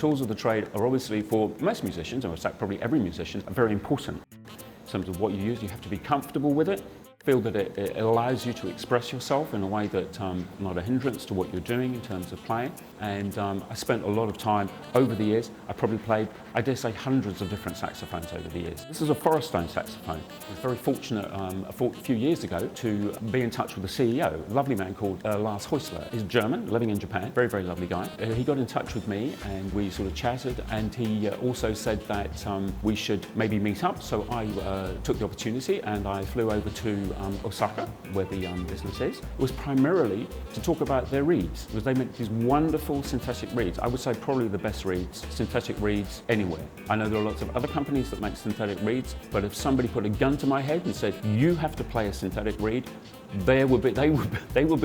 tools of the trade are obviously, for most musicians, and in fact probably every musician, are very important. In terms of what you use, you have to be comfortable with it, feel that it allows you to express yourself in a way that not a hindrance to what you're doing in terms of playing. And I spent a lot of time over the years. I probably played, I dare say, hundreds of different saxophones over the years. This is a Forest Stone saxophone. I was very fortunate a few years ago to be in touch with the CEO, a lovely man called Lars Häusler. He's German, living in Japan, very, very lovely guy. He got in touch with me and we sort of chatted, and he also said that we should maybe meet up. So I took the opportunity and I flew over to Osaka, where the business is. It was primarily to talk about their reeds, because they make these wonderful synthetic reeds. I would say probably the best reeds, synthetic reeds anywhere. I know there are lots of other companies that make synthetic reeds, but if somebody put a gun to my head and said, you have to play a synthetic reed, they would be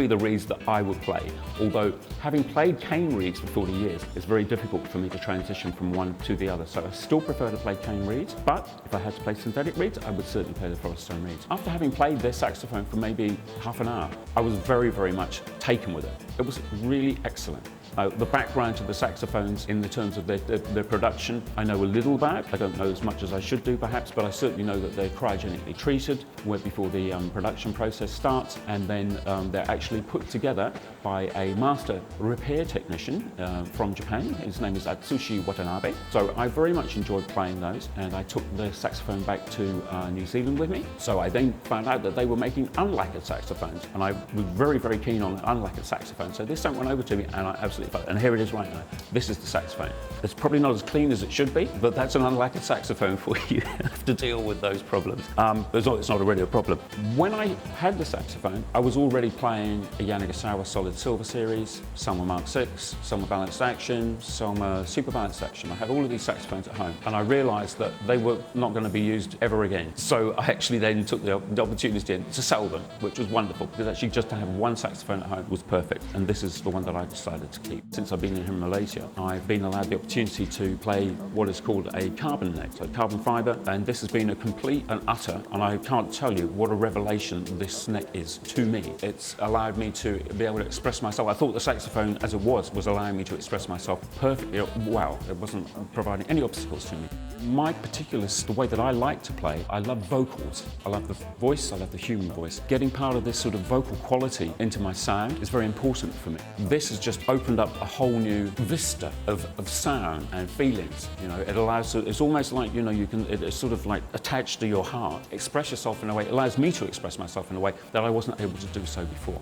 the reeds that I would play. Although, having played cane reeds for 40 years, it's very difficult for me to transition from one to the other. So I still prefer to play cane reeds, but if I had to play synthetic reeds, I would certainly play the Forest Stone reeds. After having played their saxophone for maybe half an hour, I was very, very much taken with it. It was really excellent. The background to the saxophones in the terms of their production, I know a little about. I don't know as much as I should do perhaps, but I certainly know that they're cryogenically treated before the production process starts, and then they're actually put together by a master repair technician from Japan. His name is Atsushi Watanabe. So I very much enjoyed playing those, and I took the saxophone back to New Zealand with me. So I then found out that they were making unlacquered saxophones, and I was very, very keen on an unlacquered saxophone. So this went over to me, and I absolutely. And here it is right now. This is the saxophone. It's probably not as clean as it should be, but that's an unlacquered saxophone for you. You have to deal with those problems. It's not really a problem. When I had the saxophone, I was already playing a Yanagisawa Solid Silver series. Some were Mark VI, some were balanced action, some were super balanced action. I had all of these saxophones at home, and I realized that they were not going to be used ever again. So I actually then took the opportunity to sell them, which was wonderful, because actually just to have one saxophone at home was perfect. And this is the one that I decided to keep. Since I've been here in Malaysia, I've been allowed the opportunity to play what is called a carbon neck, so carbon fibre, and this has been a complete and utter, and I can't tell you what a revelation this neck is to me. It's allowed me to be able to express myself. I thought the saxophone as it was allowing me to express myself perfectly well. It wasn't providing any obstacles to me. My the way that I like to play, I love vocals. I love the voice, I love the human voice. Getting part of this sort of vocal quality into my sound is very important for me. This has just opened up a whole new vista of sound and feelings. You know, it allows, it's almost like, you know, it's sort of like attached to your heart. Express yourself in a way, it allows me to express myself in a way that I wasn't able to do so before.